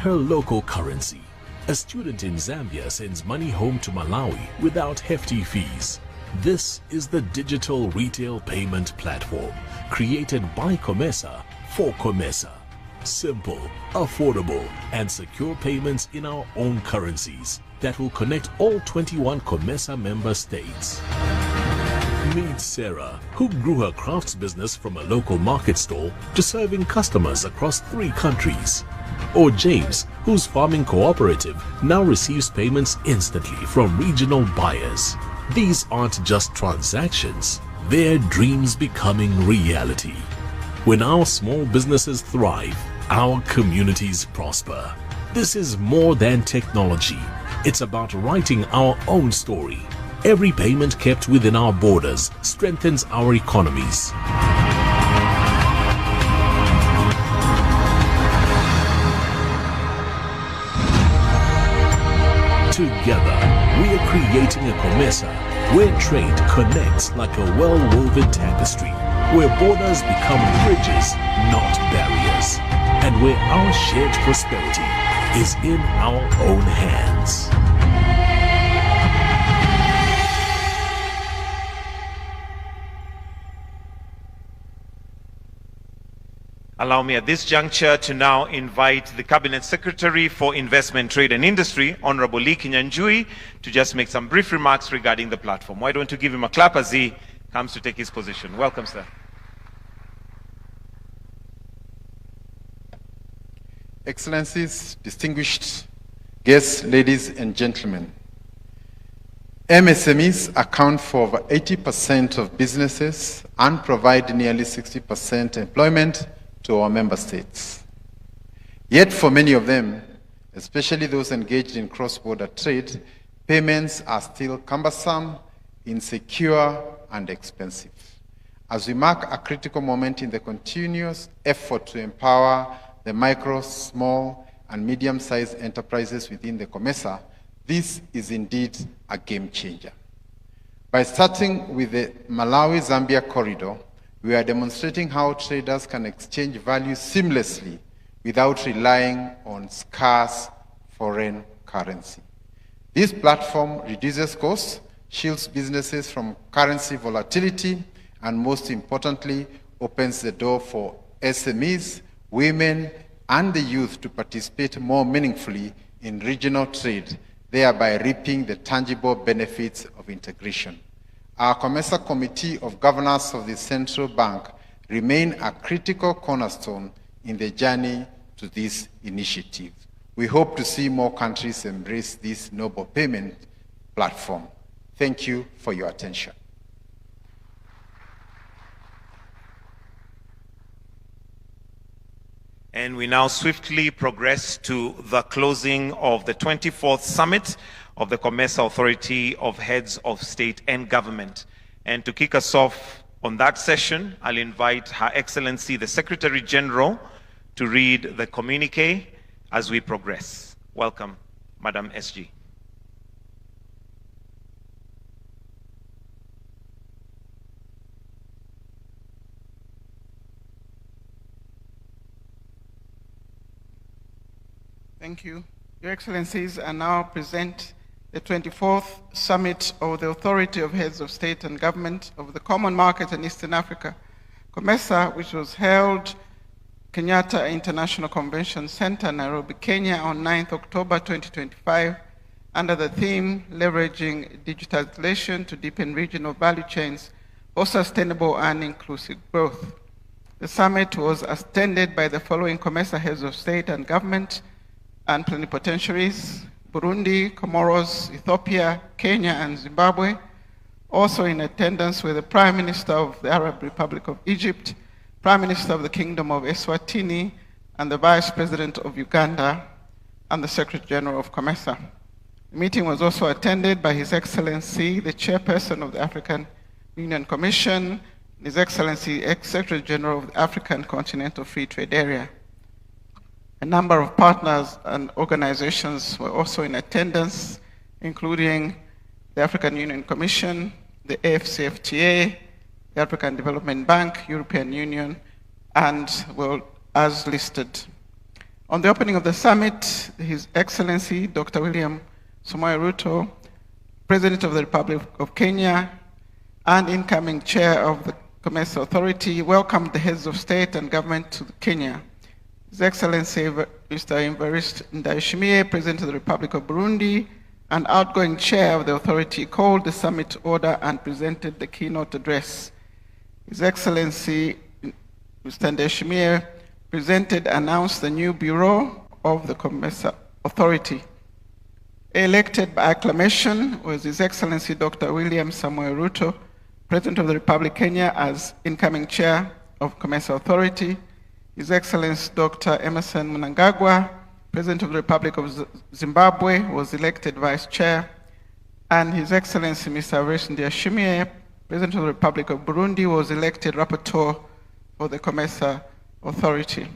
her local currency. A student in Zambia sends money home to Malawi without hefty fees. This is the digital retail payment platform created by COMESA for COMESA. Simple, affordable, and secure payments in our own currencies that will connect all 21 COMESA member states. Meet Sarah, who grew her crafts business from a local market stall to serving customers across 3 countries. Or James, whose farming cooperative now receives payments instantly from regional buyers. These aren't just transactions, they're dreams becoming reality. When our small businesses thrive, our communities prosper. This is more than technology. It's about writing our own story. Every payment kept within our borders strengthens our economies. Together, we are creating a COMESA where trade connects like a well-woven tapestry, where borders become bridges, not barriers, and where our shared prosperity is in our own hands. Allow me at this juncture to now invite the Cabinet Secretary for Investment, Trade and Industry, Honorable KenyanYoutuber, to just make some brief remarks regarding the platform. Why don't you give him a clap as he comes to take his position. Welcome, sir. Excellencies, distinguished guests, ladies and gentlemen. MSMEs account for over 80% of businesses and provide nearly 60% employment to our member states. Yet for many of them, especially those engaged in cross-border trade, payments are still cumbersome, insecure, and expensive. As we mark a critical moment in the continuous effort to empower the micro, small, and medium-sized enterprises within the COMESA, this is indeed a game changer. By starting with the Malawi-Zambia corridor, we are demonstrating how traders can exchange value seamlessly without relying on scarce foreign currency. This platform reduces costs, shields businesses from currency volatility, and most importantly, opens the door for SMEs, women, and the youth to participate more meaningfully in regional trade, thereby reaping the tangible benefits of integration. Our COMESA Committee of Governors of the Central Bank remain a critical cornerstone in the journey to this initiative. We hope to see more countries embrace this noble payment platform. Thank you for your attention. And we now swiftly progress to the closing of the 24th Summit of the COMESA Authority of Heads of State and Government. And to kick us off on that session, I'll invite Her Excellency the Secretary General to read the communique as we progress. Welcome, Madam SG. Thank you. Your Excellencies, I now present the 24th Summit of the Authority of Heads of State and Government of the Common Market in Eastern Africa, COMESA, which was held Kenyatta International Convention Center, Nairobi, Kenya, on 9th October 2025, under the theme, Leveraging Digitalization to Deepen Regional Value Chains for Sustainable and Inclusive Growth. The summit was attended by the following COMESA Heads of State and Government and plenipotentiaries: Burundi, Comoros, Ethiopia, Kenya, and Zimbabwe. Also in attendance were the Prime Minister of the Arab Republic of Egypt, Prime Minister of the Kingdom of Eswatini, and the Vice President of Uganda, and the Secretary General of COMESA. The meeting was also attended by His Excellency, the Chairperson of the African Union Commission, His Excellency, Secretary General of the African Continental Free Trade Area. A number of partners and organizations were also in attendance, including the African Union Commission, the AFCFTA, the African Development Bank, European Union, and well, as listed. On the opening of the summit, His Excellency Dr. William Samoei Ruto, President of the Republic of Kenya and incoming Chair of the COMESA Authority, welcomed the heads of state and government to Kenya. His Excellency Mr. Evariste Ndayishimiye, President of the Republic of Burundi and outgoing Chair of the Authority, called the summit to order and presented the keynote address. His Excellency Mr. Ndayishimiye presented and announced the new Bureau of the COMESA Authority. Elected by acclamation was His Excellency Dr. William Samoei Ruto, President of the Republic of Kenya, as incoming Chair of COMESA Authority. His Excellency Dr. Emmerson Mnangagwa, President of the Republic of Zimbabwe, was elected Vice Chair, and His Excellency Mr. Evariste Ndayishimiye, President of the Republic of Burundi, was elected Rapporteur for the COMESA Authority.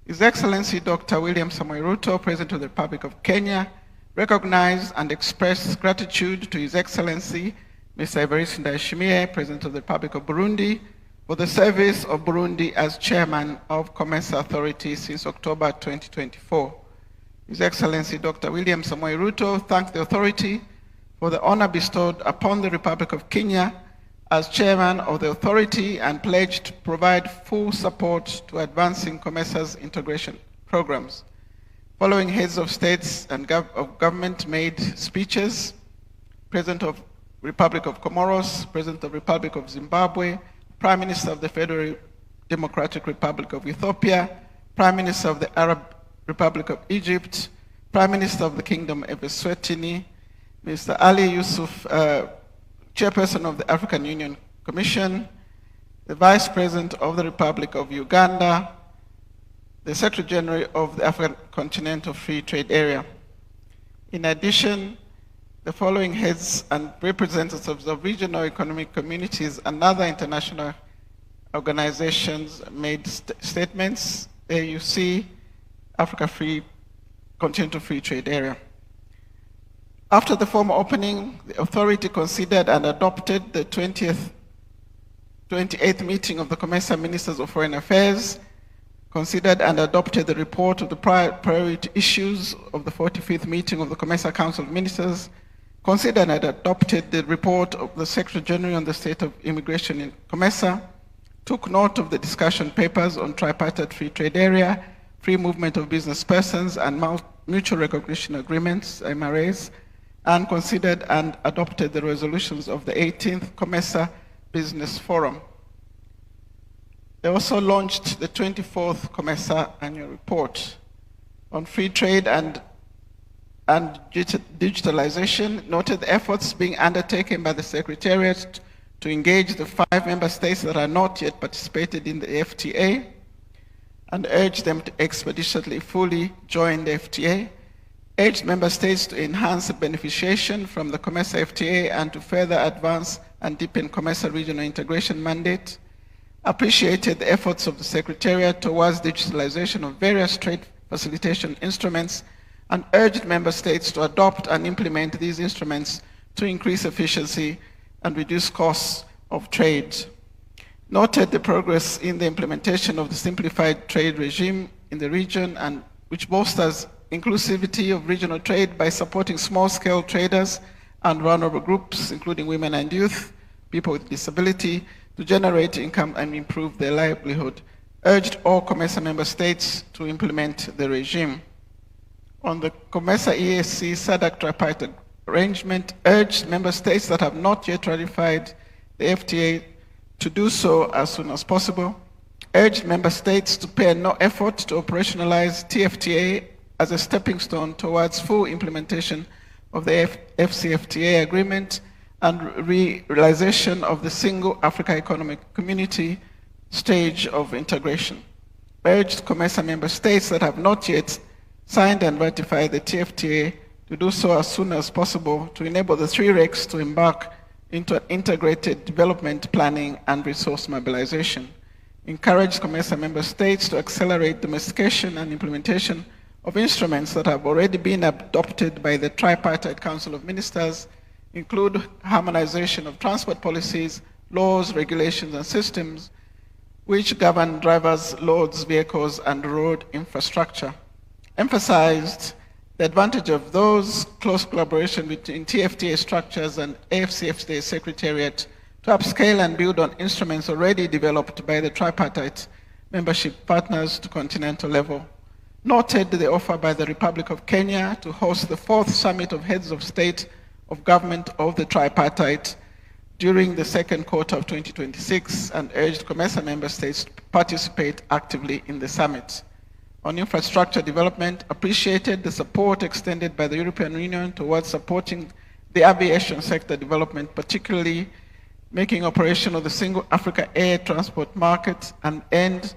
His Excellency Dr. William Samoei Ruto, President of the Republic of Kenya, recognized and expressed gratitude to His Excellency Mr. Evariste Ndayishimiye, President of the Republic of Burundi, for the service of Burundi as Chairman of COMESA Authority since October 2024. His Excellency Dr. William Samoei Ruto thanked the authority for the honor bestowed upon the Republic of Kenya as Chairman of the authority and pledged to provide full support to advancing COMESA's integration programs. Following heads of states and of government made speeches, President of Republic of Comoros, President of Republic of Zimbabwe, Prime Minister of the Federal Democratic Republic of Ethiopia, Prime Minister of the Arab Republic of Egypt, Prime Minister of the Kingdom of Eswatini, Mr. Ali Yusuf, Chairperson of the African Union Commission, the Vice President of the Republic of Uganda, the Secretary General of the African Continental Free Trade Area. In addition, the following heads and representatives of regional economic communities and other international organizations made statements: AUC, Africa Continental Free Trade Area. After the formal opening, the authority considered and adopted the 28th meeting of the COMESA Ministers of Foreign Affairs, considered and adopted the report of the priority issues of the 45th meeting of the COMESA Council of Ministers, considered and adopted the report of the Secretary General on the state of immigration in COMESA, took note of the discussion papers on tripartite free trade area, free movement of business persons, and mutual recognition agreements, MRAs, and considered and adopted the resolutions of the 18th COMESA Business Forum. They also launched the 24th COMESA Annual Report on free trade and digitalization, noted the efforts being undertaken by the Secretariat to engage the 5 member states that are not yet participated in the FTA, and urged them to expeditiously fully join the FTA, urged member states to enhance the beneficiation from the COMESA FTA and to further advance and deepen COMESA regional integration mandate, appreciated the efforts of the Secretariat towards digitalization of various trade facilitation instruments, and urged member states to adopt and implement these instruments to increase efficiency and reduce costs of trade. Noted the progress in the implementation of the simplified trade regime in the region, and which bolsters inclusivity of regional trade by supporting small-scale traders and vulnerable groups, including women and youth, people with disability, to generate income and improve their livelihood. Urged all COMESA member states to implement the regime. On the COMESA EAC SADC tripartite arrangement, urged member states that have not yet ratified the FTA to do so as soon as possible, urged member states to spare no effort to operationalize TFTA as a stepping stone towards full implementation of the FCFTA agreement and realization of the single Africa Economic Community stage of integration. Urged COMESA member states that have not yet signed and ratified the TFTA to do so as soon as possible to enable the 3 RECs to embark into an integrated development planning and resource mobilization. Encouraged COMESA member states to accelerate domestication and implementation of instruments that have already been adopted by the Tripartite Council of Ministers, include harmonization of transport policies, laws, regulations, and systems, which govern drivers, loads, vehicles, and road infrastructure. Emphasized the advantage of those close collaboration between TFTA structures and AFCFTA Secretariat to upscale and build on instruments already developed by the tripartite membership partners to continental level. Noted the offer by the Republic of Kenya to host the 4th Summit of Heads of State of Government of the Tripartite during the second quarter of 2026 and urged COMESA member states to participate actively in the summit. On infrastructure development, appreciated the support extended by the European Union towards supporting the aviation sector development, particularly making operational the single Africa air transport market and as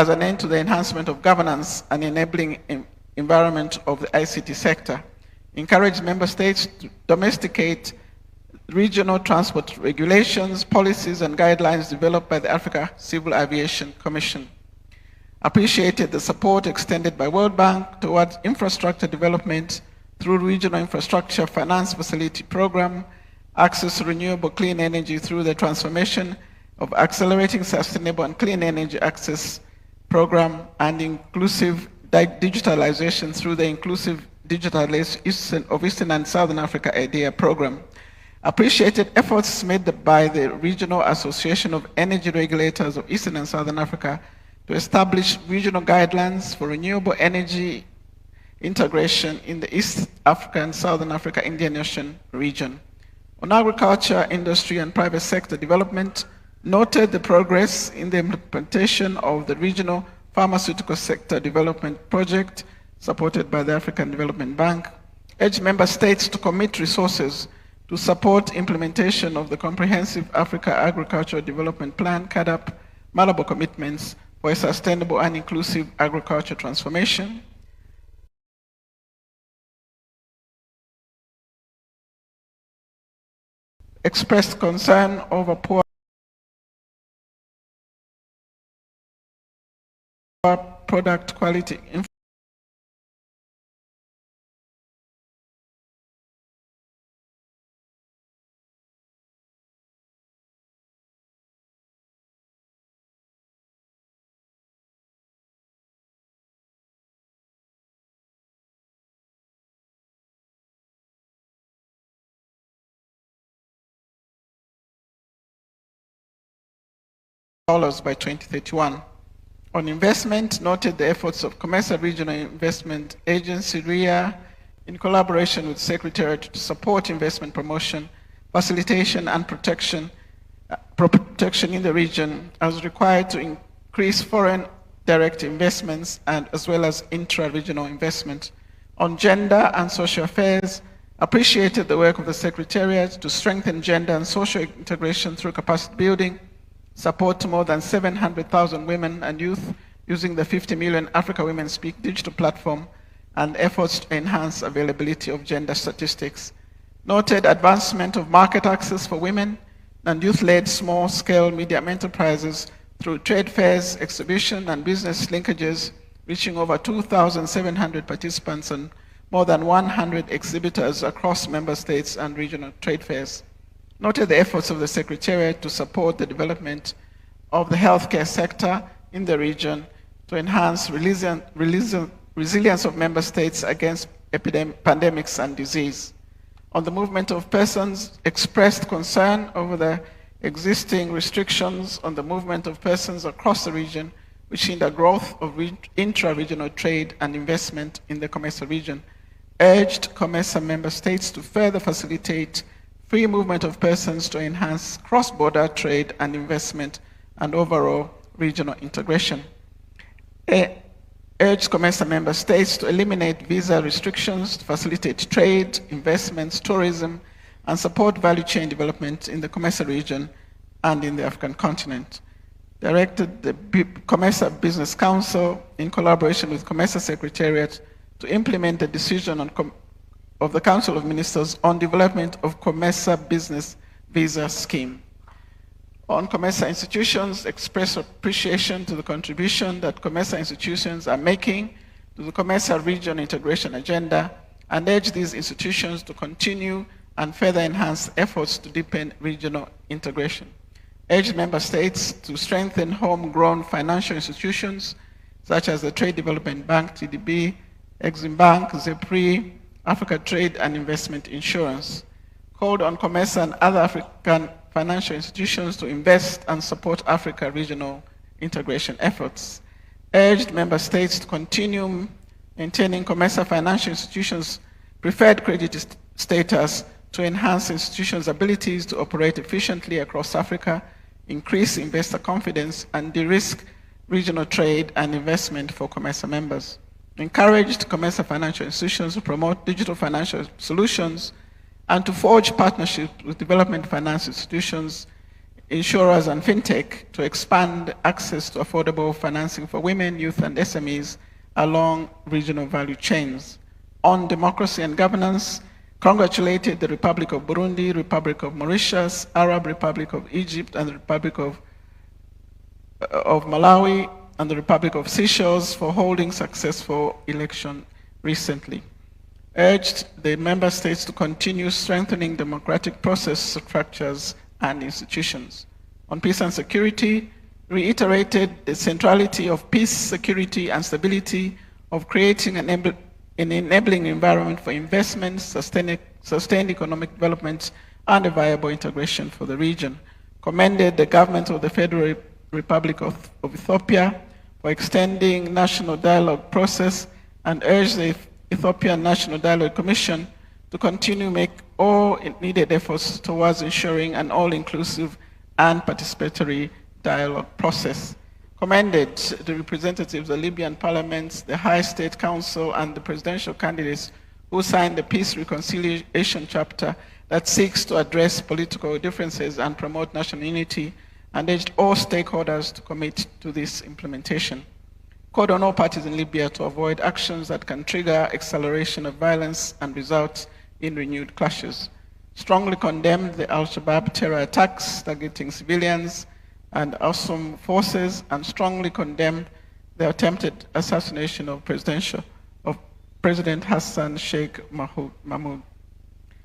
an end to the enhancement of governance and enabling environment of the ICT sector. Encourage member states to domesticate regional transport regulations, policies, and guidelines developed by the Africa Civil Aviation Commission. Appreciated the support extended by World Bank towards infrastructure development through Regional Infrastructure Finance Facility Program, access to renewable clean energy through the transformation of Accelerating Sustainable and Clean Energy Access Program, and inclusive digitalization through the Inclusive Digitalization of Eastern and Southern Africa IDEA Program. Appreciated efforts made by the Regional Association of Energy Regulators of Eastern and Southern Africa to establish regional guidelines for renewable energy integration in the East Africa and Southern Africa Indian Ocean region. On agriculture, industry, and private sector development, noted the progress in the implementation of the Regional Pharmaceutical Sector Development Project supported by the African Development Bank, urged member states to commit resources to support implementation of the Comprehensive Africa Agricultural Development Plan, CAADP, Malabo commitments for a sustainable and inclusive agriculture transformation. Expressed concern over poor product quality by 2031. On investment, noted the efforts of COMESA Regional Investment Agency, RIA, in collaboration with Secretariat to support investment promotion, facilitation, and protection in the region as required to increase foreign direct investments and as well as intra-regional investment. On gender and social affairs, appreciated the work of the Secretariat to strengthen gender and social integration through capacity building, support to more than 700,000 women and youth using the 50 million Africa Women Speak digital platform, and efforts to enhance availability of gender statistics. Noted advancement of market access for women and youth-led small-scale medium enterprises through trade fairs, exhibition, and business linkages, reaching over 2,700 participants and more than 100 exhibitors across member states and regional trade fairs. Noted the efforts of the Secretariat to support the development of the healthcare sector in the region to enhance resilience of member states against pandemics and disease. On the movement of persons, expressed concern over the existing restrictions on the movement of persons across the region, which hinder growth of intra-regional trade and investment in the COMESA region. Urged COMESA member states to further facilitate free movement of persons to enhance cross-border trade and investment and overall regional integration. Urged COMESA member states to eliminate visa restrictions to facilitate trade, investments, tourism, and support value chain development in the COMESA region and in the African continent. Directed the COMESA Business Council in collaboration with COMESA Secretariat to implement the decision of the Council of Ministers on development of COMESA Business Visa Scheme. On COMESA institutions, express appreciation to the contribution that COMESA institutions are making to the COMESA region integration agenda and urge these institutions to continue and further enhance efforts to deepen regional integration. urged member states to strengthen homegrown financial institutions such as the Trade Development Bank, TDB, Exim Bank, ZEPRI, Africa Trade and Investment Insurance. Called on COMESA and other African financial institutions to invest and support Africa regional integration efforts. Urged member states to continue maintaining COMESA financial institutions' preferred credit status to enhance institutions' abilities to operate efficiently across Africa, increase investor confidence, and de-risk regional trade and investment for COMESA members. Encouraged COMESA financial institutions to promote digital financial solutions and to forge partnerships with development finance institutions, insurers, and fintech to expand access to affordable financing for women, youth, and SMEs along regional value chains. On democracy and governance, congratulated the Republic of Burundi, Republic of Mauritius, Arab Republic of Egypt, and the Republic of Malawi, and the Republic of Seychelles for holding successful election recently. Urged the member states to continue strengthening democratic process structures and institutions. On peace and security, reiterated the centrality of peace, security, and stability, of creating an enabling environment for investment, sustained economic development, and a viable integration for the region. Commended the government of the Federal Republic of Ethiopia for extending national dialogue process and urged the Ethiopian National Dialogue Commission to continue make all needed efforts towards ensuring an all-inclusive and participatory dialogue process. Commended the representatives of the Libyan parliaments, the High State Council, and the presidential candidates who signed the Peace Reconciliation Chapter that seeks to address political differences and promote national unity, and urged all stakeholders to commit to this implementation. Called on all parties in Libya to avoid actions that can trigger acceleration of violence and result in renewed clashes. Strongly condemned the Al-Shabaab terror attacks targeting civilians and ASOM forces, and strongly condemned the attempted assassination of President Hassan Sheikh Mahmoud.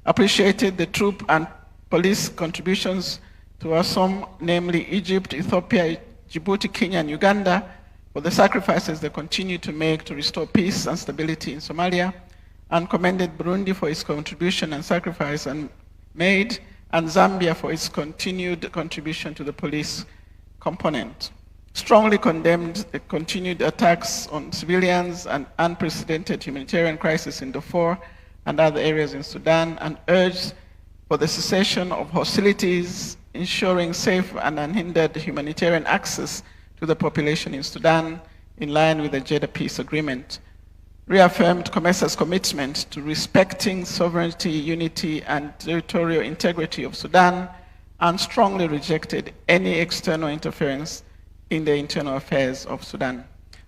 Appreciated the troop and police contributions to ASOM, namely Egypt, Ethiopia, Djibouti, Kenya, and Uganda, for the sacrifices they continue to make to restore peace and stability in Somalia, and commended Burundi for its contribution and sacrifice made, and Zambia for its continued contribution to the police component. Strongly condemned the continued attacks on civilians and unprecedented humanitarian crisis in Darfur and other areas in Sudan, and urged for the cessation of hostilities, ensuring safe and unhindered humanitarian access to the population in Sudan, in line with the Jeddah Peace Agreement. Reaffirmed COMESA's commitment to respecting sovereignty, unity, and territorial integrity of Sudan, and strongly rejected any external interference in the internal affairs of Sudan.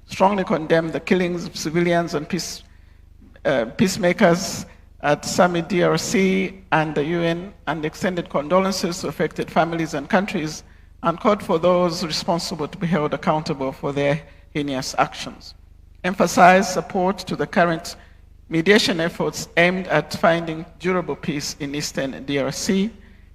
Strongly condemned the killings of civilians and peacemakers at Summit DRC and the UN, and extended condolences to affected families and countries, and called for those responsible to be held accountable for their heinous actions. Emphasized support to the current mediation efforts aimed at finding durable peace in Eastern DRC,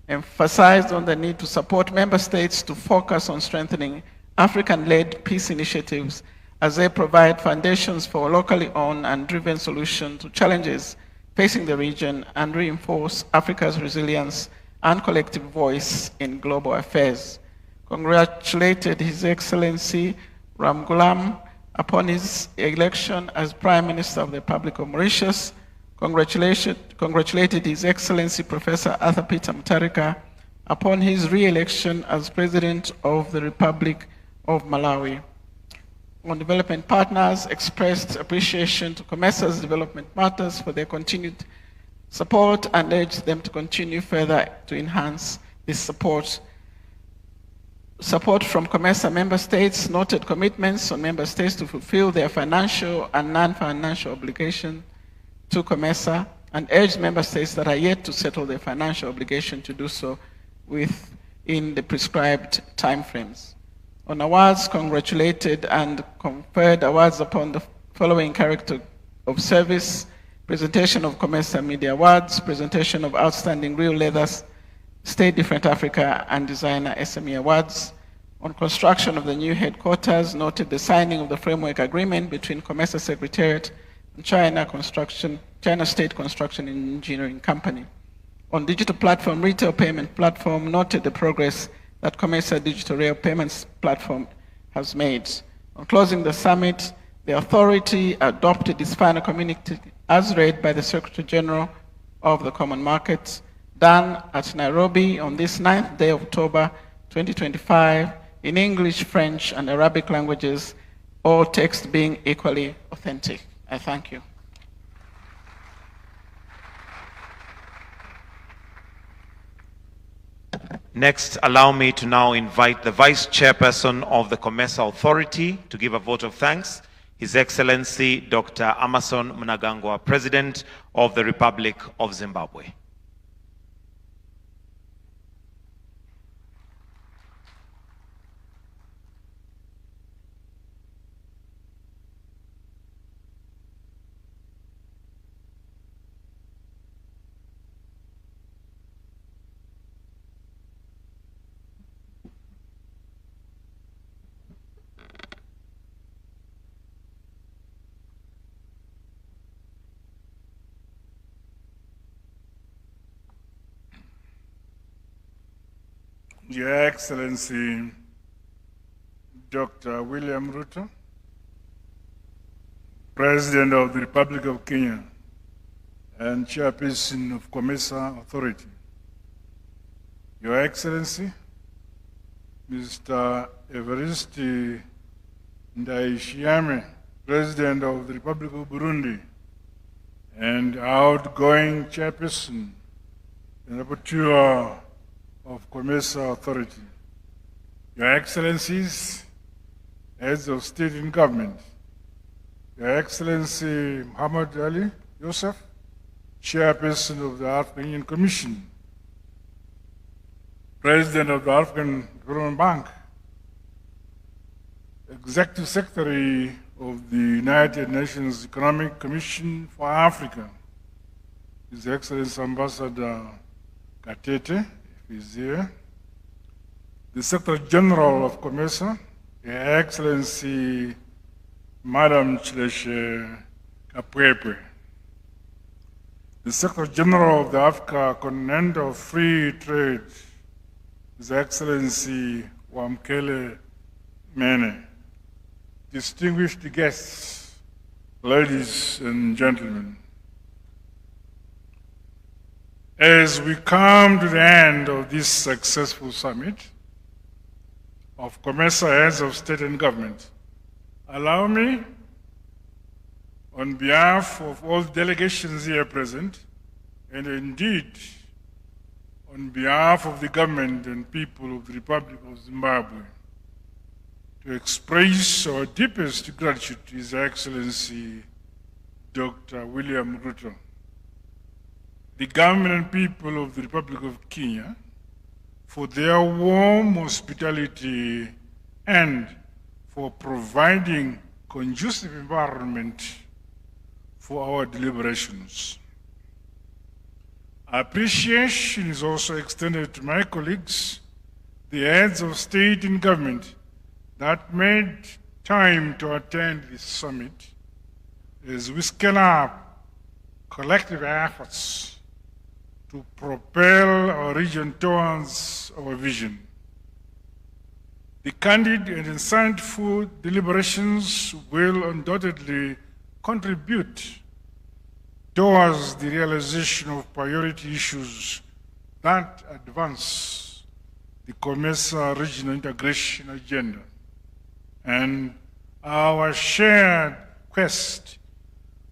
emphasized on the need to support member states to focus on strengthening African-led peace initiatives as they provide foundations for locally owned and driven solutions to challenges facing the region and reinforce Africa's resilience and collective voice in global affairs. Congratulated His Excellency Ramgoolam upon his election as Prime Minister of the Republic of Mauritius. Congratulated His Excellency Professor Arthur Peter Mutharika upon his re-election as President of the Republic of Malawi. On development partners, expressed appreciation to COMESA's development partners for their continued support and urged them to continue further to enhance this support. Support from COMESA member states noted commitments on member states to fulfill their financial and non-financial obligations to COMESA, and urged member states that are yet to settle their financial obligation to do so within the prescribed timeframes. On awards, congratulated and conferred awards upon the following character of service: presentation of COMESA Media Awards, presentation of Outstanding Real Leather State Different Africa and Designer SME Awards. On construction of the new headquarters, noted the signing of the framework agreement between COMESA Secretariat and China State Construction and Engineering Company. On digital platform, retail payment platform, noted the progress that COMESA Digital Rail Payments Platform has made. On closing the summit, the authority adopted its final communique as read by the Secretary General of the Common Market, done at Nairobi on this 9th day of October 2025 in English, French, and Arabic languages, all text being equally authentic. I thank you. Next, allow me to now invite the Vice Chairperson of the COMESA Authority to give a vote of thanks, His Excellency Dr. Emmerson Mnangagwa, President of the Republic of Zimbabwe. Your Excellency, Dr. William Ruto, President of the Republic of Kenya and Chairperson of COMESA Authority. Your Excellency, Mr. Evariste Ndayishimiye, President of the Republic of Burundi and outgoing Chairperson and Rapporteur of COMESA Authority, Your Excellencies, Heads of State and Government, Your Excellency Muhammad Ali Yusuf, Chairperson of the African Union Commission, President of the African Development Bank, Executive Secretary of the United Nations Economic Commission for Africa, His Excellency Ambassador Gatete, is here. The Secretary General of COMESA, Your Excellency Madam Chileshe Kapwepwe. The Secretary General of the Africa Continental Free Trade, His Excellency Wamkele Mene. Distinguished guests, ladies and gentlemen. As we come to the end of this successful summit of COMESA Heads of State and Government, allow me, on behalf of all delegations here present, and indeed on behalf of the government and people of the Republic of Zimbabwe, to express our deepest gratitude to His Excellency Dr. William Ruto, the government and people of the Republic of Kenya, for their warm hospitality and for providing conducive environment for our deliberations. Appreciation is also extended to my colleagues, the heads of state and government that made time to attend this summit as we scale up collective efforts to propel our region towards our vision. The candid and insightful deliberations will undoubtedly contribute towards the realization of priority issues that advance the COMESA regional integration agenda and our shared quest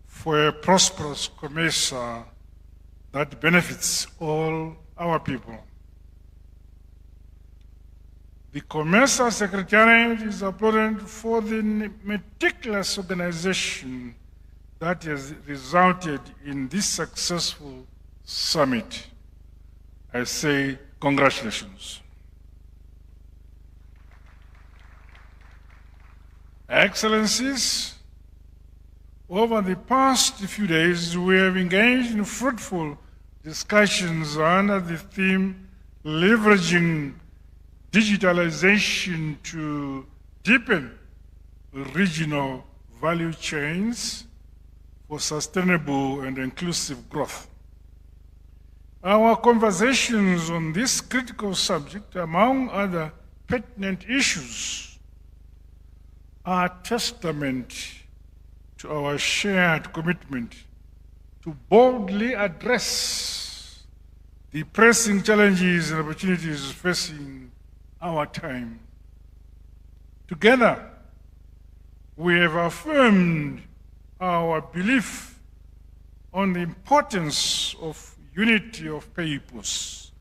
for a prosperous COMESA that benefits all our people. The COMESA Secretariat is applauded for the meticulous organization that has resulted in this successful summit. I say congratulations. Excellencies, over the past few days, we have engaged in fruitful discussions under the theme, leveraging digitalization to deepen regional value chains for sustainable and inclusive growth. Our conversations on this critical subject, among other pertinent issues, are testament to our shared commitment to boldly address the pressing challenges and opportunities facing our time. Together, we have affirmed our belief on the importance of unity of purpose,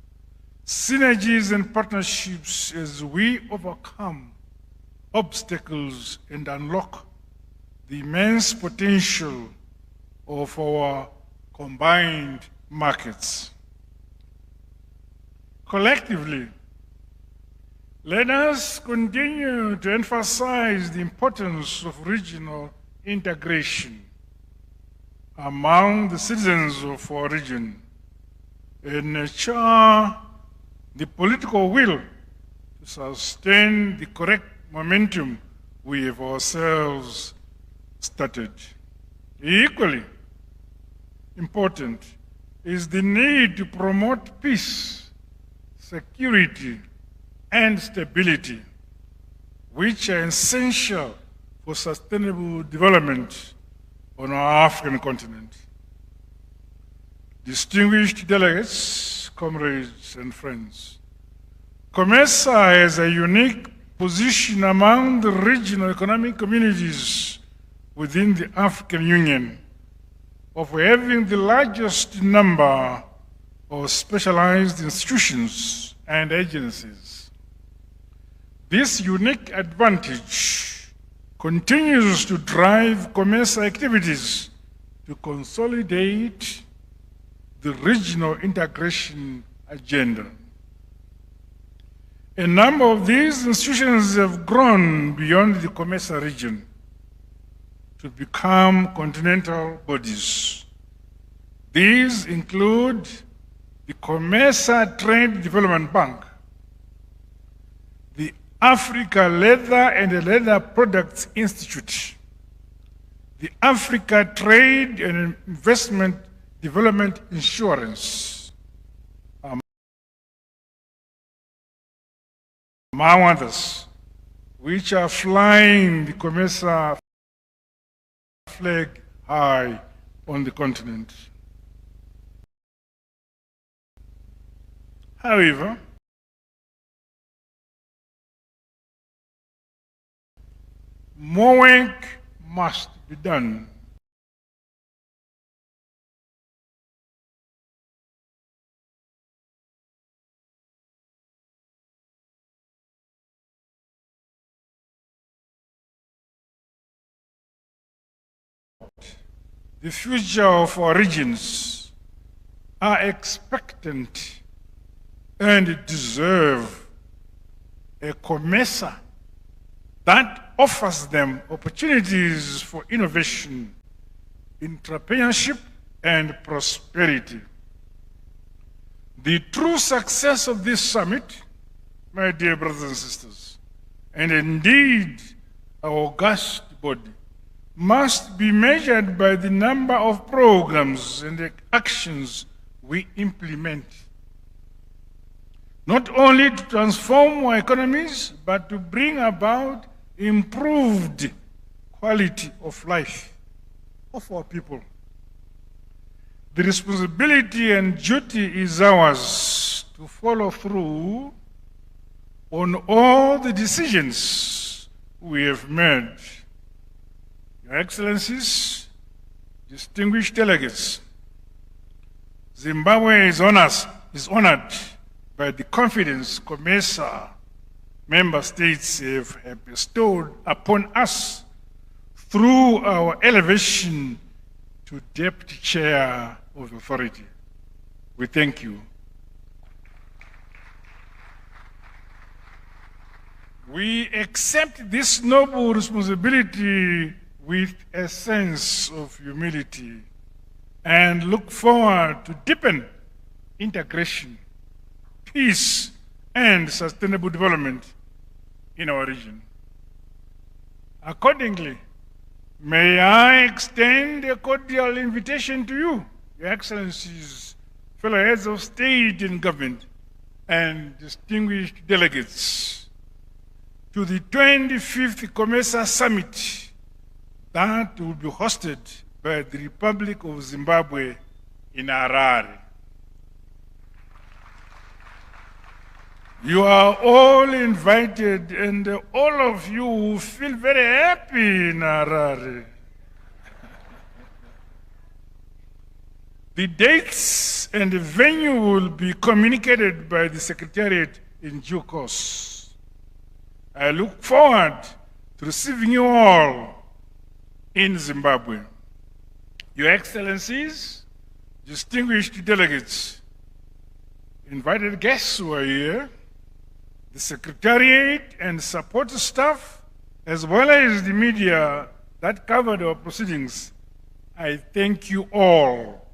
synergies and partnerships as we overcome obstacles and unlock the immense potential of our combined markets. Collectively, let us continue to emphasize the importance of regional integration among the citizens of our region and nurture the political will to sustain the correct momentum we have ourselves started. Equally important is the need to promote peace, security, and stability, which are essential for sustainable development on our African continent. Distinguished delegates, comrades, and friends, COMESA has a unique position among the regional economic communities within the African Union of having the largest number of specialized institutions and agencies. This unique advantage continues to drive COMESA activities to consolidate the regional integration agenda. A number of these institutions have grown beyond the COMESA region to become continental bodies. These include the COMESA Trade Development Bank, the Africa Leather and Leather Products Institute, the Africa Trade and Investment Development Insurance, among others, which are flying the COMESA flag high on the continent. However, more work must be done. The future of our regions are expectant and deserve a COMESA that offers them opportunities for innovation, entrepreneurship, and prosperity. The true success of this summit, my dear brothers and sisters, and indeed our august body, must be measured by the number of programs and actions we implement, not only to transform our economies, but to bring about improved quality of life of our people. The responsibility and duty is ours to follow through on all the decisions we have made. Your Excellencies, distinguished delegates, Zimbabwe is honored by the confidence COMESA member states have bestowed upon us through our elevation to Deputy Chair of the Authority. We thank you. We accept this noble responsibility with a sense of humility and look forward to deepen integration peace, and sustainable development in our region. Accordingly, may I extend a cordial invitation to you, Your Excellencies, fellow heads of state and government, and distinguished delegates, to the 25th COMESA Summit that will be hosted by the Republic of Zimbabwe in Harare. You are all invited, and all of you feel very happy in Harare. The dates and the venue will be communicated by the Secretariat in due course. I look forward to receiving you all in Zimbabwe. Your Excellencies, distinguished delegates, invited guests who are here, the Secretariat and support staff, as well as the media that covered our proceedings, I thank you all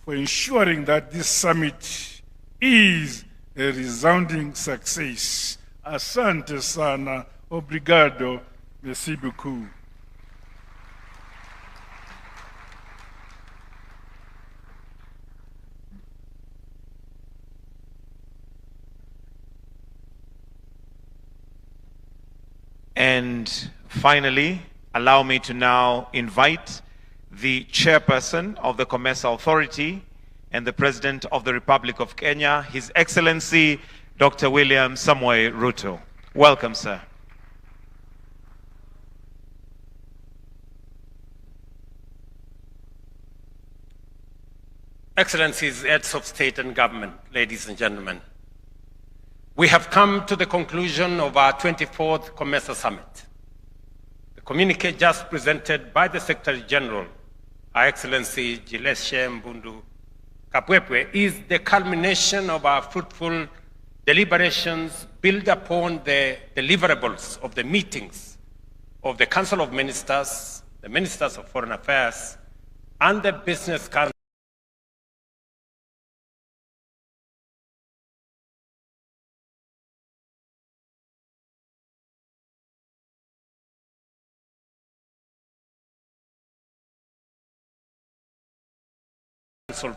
for ensuring that this summit is a resounding success. Asante sana, obrigado, merci beaucoup. And finally, allow me to now invite the chairperson of the COMESA Authority and the President of the Republic of Kenya, His Excellency Dr. William Samoei Ruto. Welcome, sir. Excellencies, heads of state and government, ladies and gentlemen, we have come to the conclusion of our 24th COMESA Summit. The communique just presented by the Secretary General, Our Excellency Gileshe Mbundu Kapwepwe, is the culmination of our fruitful deliberations built upon the deliverables of the meetings of the Council of Ministers, the Ministers of Foreign Affairs, and the Business Council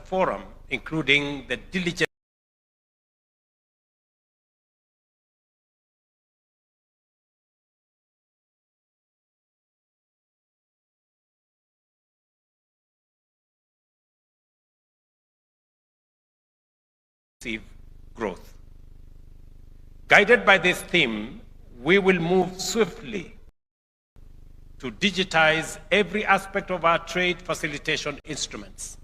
Forum, including the diligent growth. Guided by this theme, we will move swiftly to digitize every aspect of our trade facilitation instruments.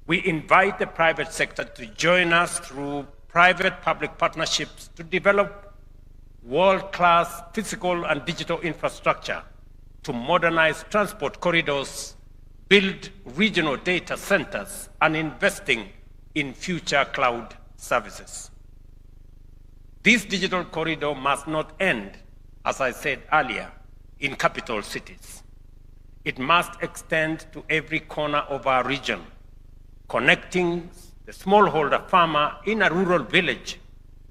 We invite the private sector to join us through private-public partnerships to develop world-class physical and digital infrastructure to modernize transport corridors, build regional data centers, and investing in future cloud services. This digital corridor must not end, as I said earlier, in capital cities. It must extend to every corner of our region, connecting the smallholder farmer in a rural village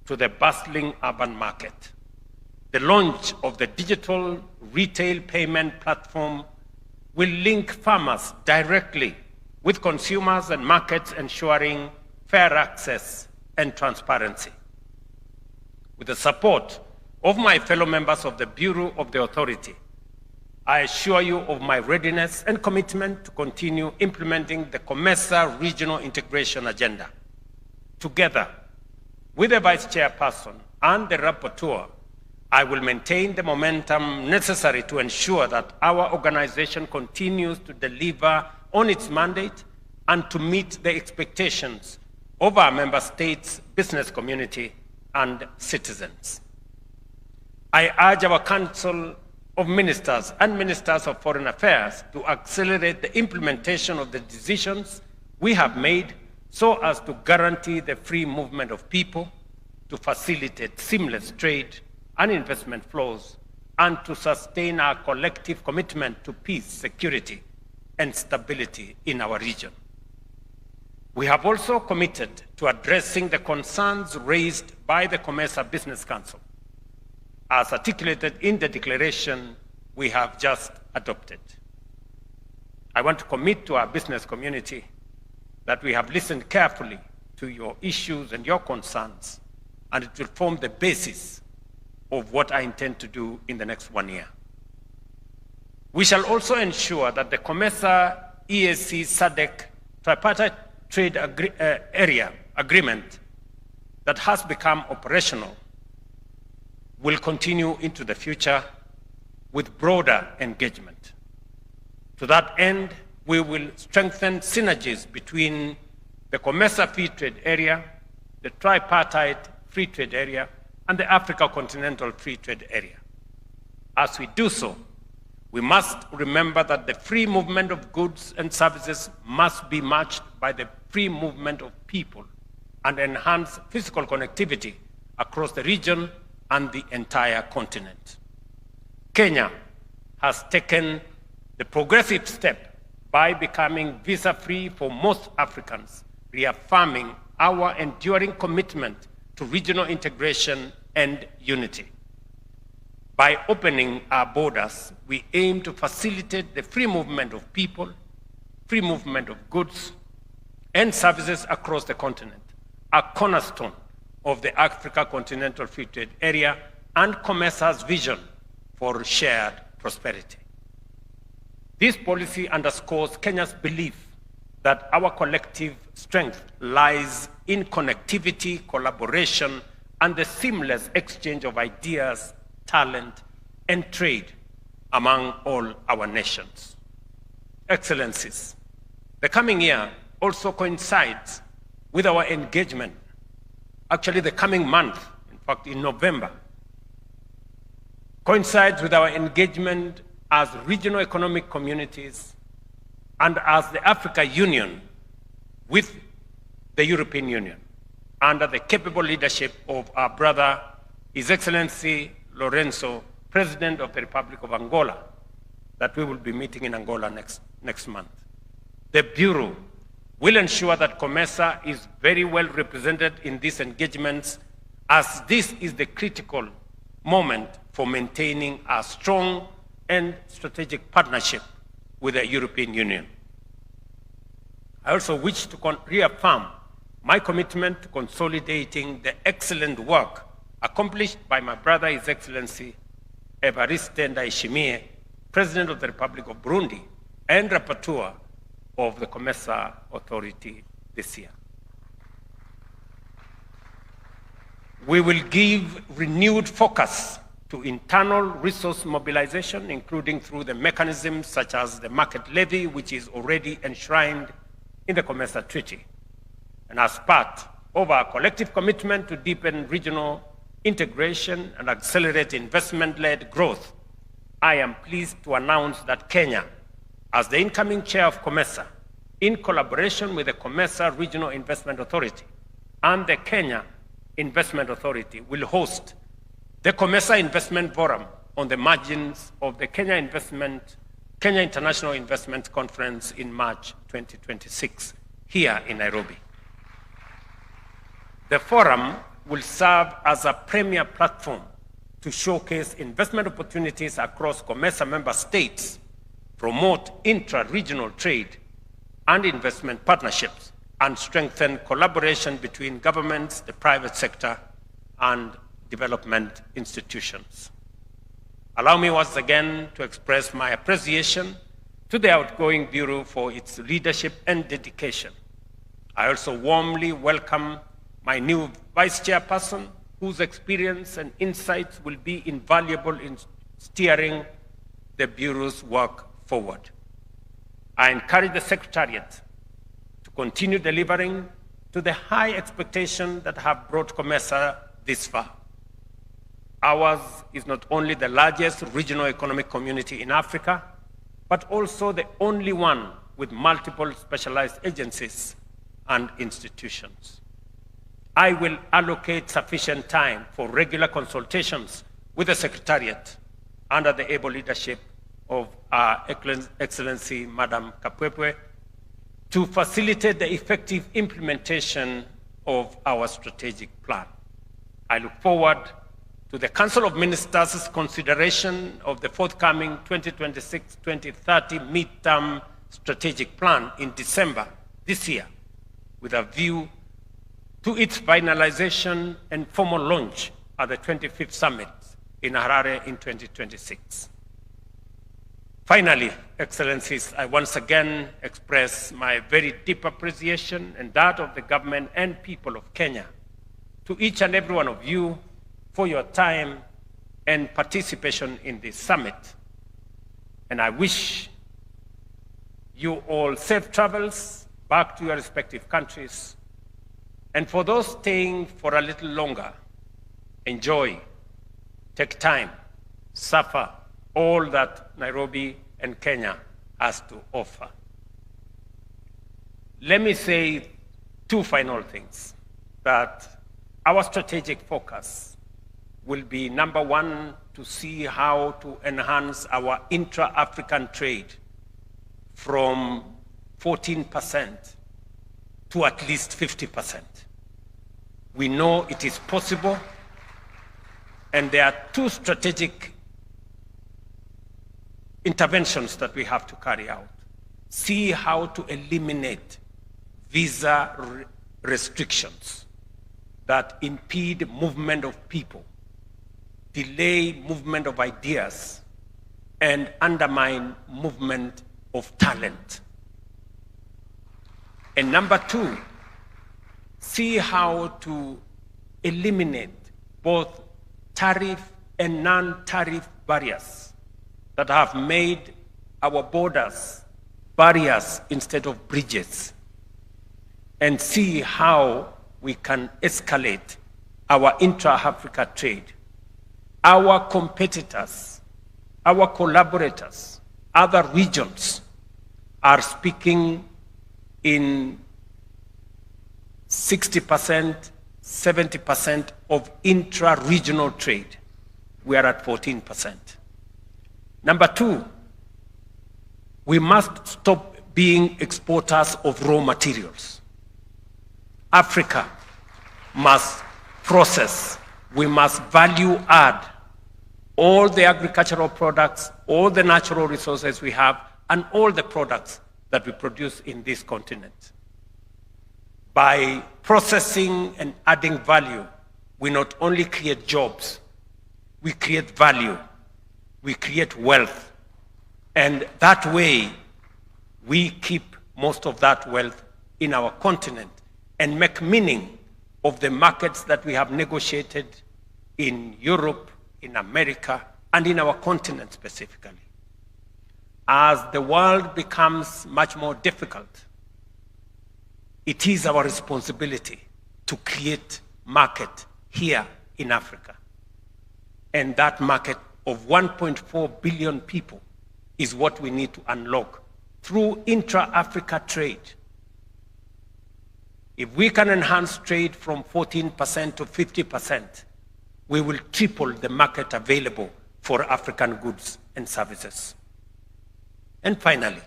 to the bustling urban market. The launch of the digital retail payment platform will link farmers directly with consumers and markets, ensuring fair access and transparency. With the support of my fellow members of the Bureau of the Authority, I assure you of my readiness and commitment to continue implementing the COMESA Regional Integration Agenda. Together with the Vice Chairperson and the Rapporteur, I will maintain the momentum necessary to ensure that our organization continues to deliver on its mandate and to meet the expectations of our member states, business community, and citizens. I urge our Council of Ministers and Ministers of Foreign Affairs to accelerate the implementation of the decisions we have made so as to guarantee the free movement of people, to facilitate seamless trade and investment flows, and to sustain our collective commitment to peace, security, and stability in our region. We have also committed to addressing the concerns raised by the COMESA Business Council, as articulated in the declaration we have just adopted. I want to commit to our business community that we have listened carefully to your issues and your concerns, and it will form the basis of what I intend to do in the next 1 year. We shall also ensure that the COMESA EAC SADC tripartite trade area agreement that has become operational will continue into the future with broader engagement. To that end, we will strengthen synergies between the COMESA Free Trade Area, the Tripartite Free Trade Area, and the Africa Continental Free Trade Area. As we do so, we must remember that the free movement of goods and services must be matched by the free movement of people and enhance physical connectivity across the region and the entire continent. Kenya has taken the progressive step by becoming visa-free for most Africans, reaffirming our enduring commitment to regional integration and unity. By opening our borders, we aim to facilitate the free movement of people, free movement of goods, and services across the continent, a cornerstone of the Africa Continental Free Trade Area and COMESA's vision for shared prosperity. This policy underscores Kenya's belief that our collective strength lies in connectivity, collaboration, and the seamless exchange of ideas, talent, and trade among all our nations. Excellencies, the coming year also coincides with our engagement, actually the coming month, in fact in November, coincides with our engagement as regional economic communities and as the Africa Union with the European Union under the capable leadership of our brother, His Excellency Lorenzo, President of the Republic of Angola, that we will be meeting in Angola next month. The Bureau will ensure that COMESA is very well represented in these engagements, as this is the critical moment for maintaining a strong and strategic partnership with the European Union. I also wish to reaffirm my commitment to consolidating the excellent work accomplished by my brother, His Excellency Evariste Ndayishimiye, President of the Republic of Burundi and Rapporteur of the COMESA Authority this year. We will give renewed focus to internal resource mobilization, including through the mechanisms such as the market levy, which is already enshrined in the COMESA Treaty. And as part of our collective commitment to deepen regional integration and accelerate investment-led growth, I am pleased to announce that Kenya, as the incoming chair of COMESA, in collaboration with the COMESA Regional Investment Authority and the Kenya Investment Authority, will host the COMESA Investment Forum on the margins of the Kenya International Investment Conference in March 2026, here in Nairobi. The forum will serve as a premier platform to showcase investment opportunities across COMESA member states, promote intra-regional trade and investment partnerships, and strengthen collaboration between governments, the private sector, and development institutions. Allow me once again to express my appreciation to the outgoing Bureau for its leadership and dedication. I also warmly welcome my new Vice Chairperson, whose experience and insights will be invaluable in steering the Bureau's work forward. I encourage the Secretariat to continue delivering to the high expectations that have brought COMESA this far. Ours is not only the largest regional economic community in Africa, but also the only one with multiple specialized agencies and institutions. I will allocate sufficient time for regular consultations with the Secretariat under the able leadership of our Excellency Madam Kapwepwe, to facilitate the effective implementation of our strategic plan. I look forward to the Council of Ministers' consideration of the forthcoming 2026-2030 midterm strategic plan in December this year, with a view to its finalization and formal launch at the 25th Summit in Harare in 2026. Finally, Excellencies, I once again express my very deep appreciation and that of the government and people of Kenya to each and every one of you for your time and participation in this summit. And I wish you all safe travels back to your respective countries. And for those staying for a little longer, enjoy, take time, suffer all that Nairobi and Kenya has to offer. Let me say two final things. That our strategic focus will be, number one, to see how to enhance our intra-African trade from 14% to at least 50%. We know it is possible, and there are two strategic interventions that we have to carry out. See how to eliminate visa restrictions that impede movement of people, delay movement of ideas, and undermine movement of talent. And number two, see how to eliminate both tariff and non-tariff barriers that have made our borders barriers instead of bridges, and see how we can escalate our intra-Africa trade. Our competitors, our collaborators, other regions are speaking in 60%, 70% of intra-regional trade. We are at 14%. Number two, we must stop being exporters of raw materials. Africa must process, we must value add all the agricultural products, all the natural resources we have, and all the products that we produce in this continent. By processing and adding value, we not only create jobs, we create value, we create wealth, and that way we keep most of that wealth in our continent and make meaning of the markets that we have negotiated in Europe, in America, and in our continent specifically. As the world becomes much more difficult, it is our responsibility to create market here in Africa. And that market of 1.4 billion people is what we need to unlock through intra-Africa trade. If we can enhance trade from 14% to 50%, we will triple the market available for African goods and services. And finally,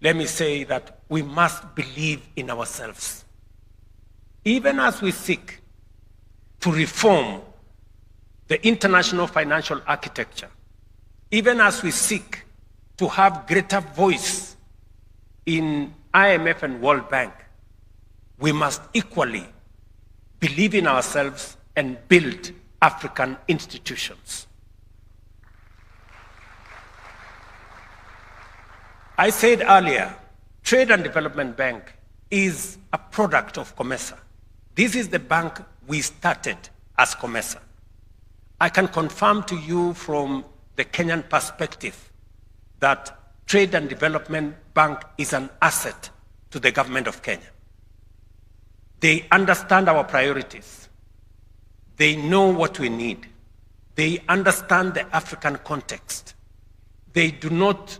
let me say that we must believe in ourselves. Even as we seek to reform the international financial architecture, even as we seek to have greater voice in IMF and World Bank, we must equally believe in ourselves and build African institutions. I said earlier, Trade and Development Bank is a product of COMESA. This is the bank we started as COMESA. I can confirm to you from the Kenyan perspective that Trade and Development Bank is an asset to the government of Kenya. They understand our priorities. They know what we need. They understand the African context. They do not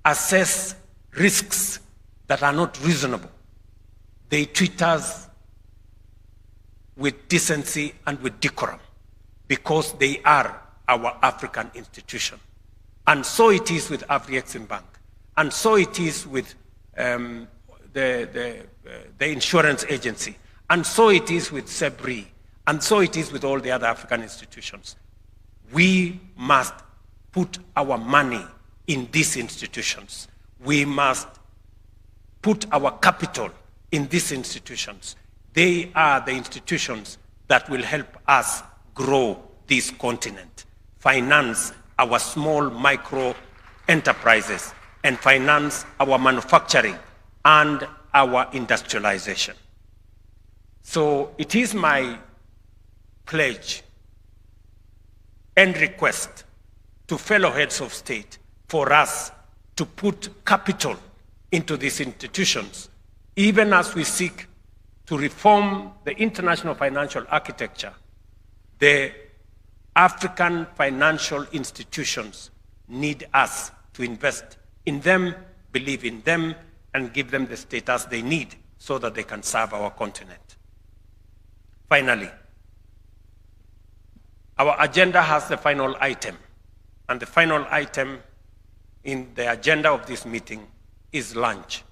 assess risks that are not reasonable. They treat us with decency and with decorum because they are our African institution. And so it is with Afrexim Bank. And so it is with insurance agency. And so it is with SEBRI, and so it is with all the other African institutions. We must put our money in these institutions. We must put our capital in these institutions. They are the institutions that will help us grow this continent, finance our small micro enterprises, and finance our manufacturing and our industrialization. So it is my pledge and request to fellow heads of state for us to put capital into these institutions, even as we seek to reform the international financial architecture. The African financial institutions need us to invest in them, believe in them, and give them the status they need so that they can serve our continent. Finally, our agenda has the final item, and the final item in the agenda of this meeting is lunch.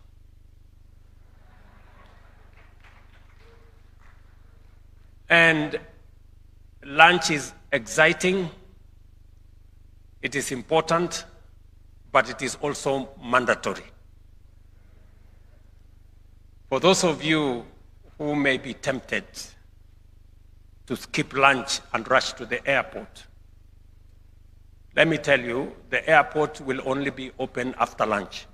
And lunch is exciting, it is important, but it is also mandatory. For those of you who may be tempted to skip lunch and rush to the airport, let me tell you, the airport will only be open after lunch.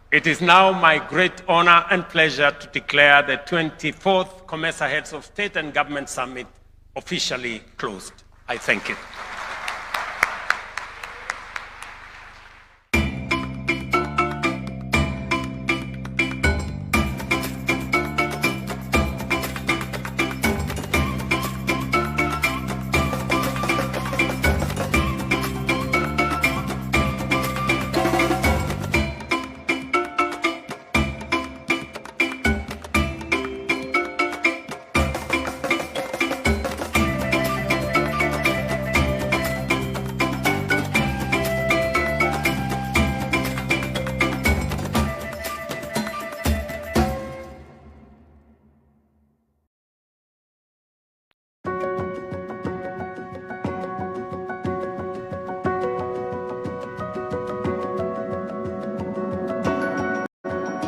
It is now my great honor and pleasure to declare the 24th COMESA Heads of State and Government Summit officially closed. I thank you.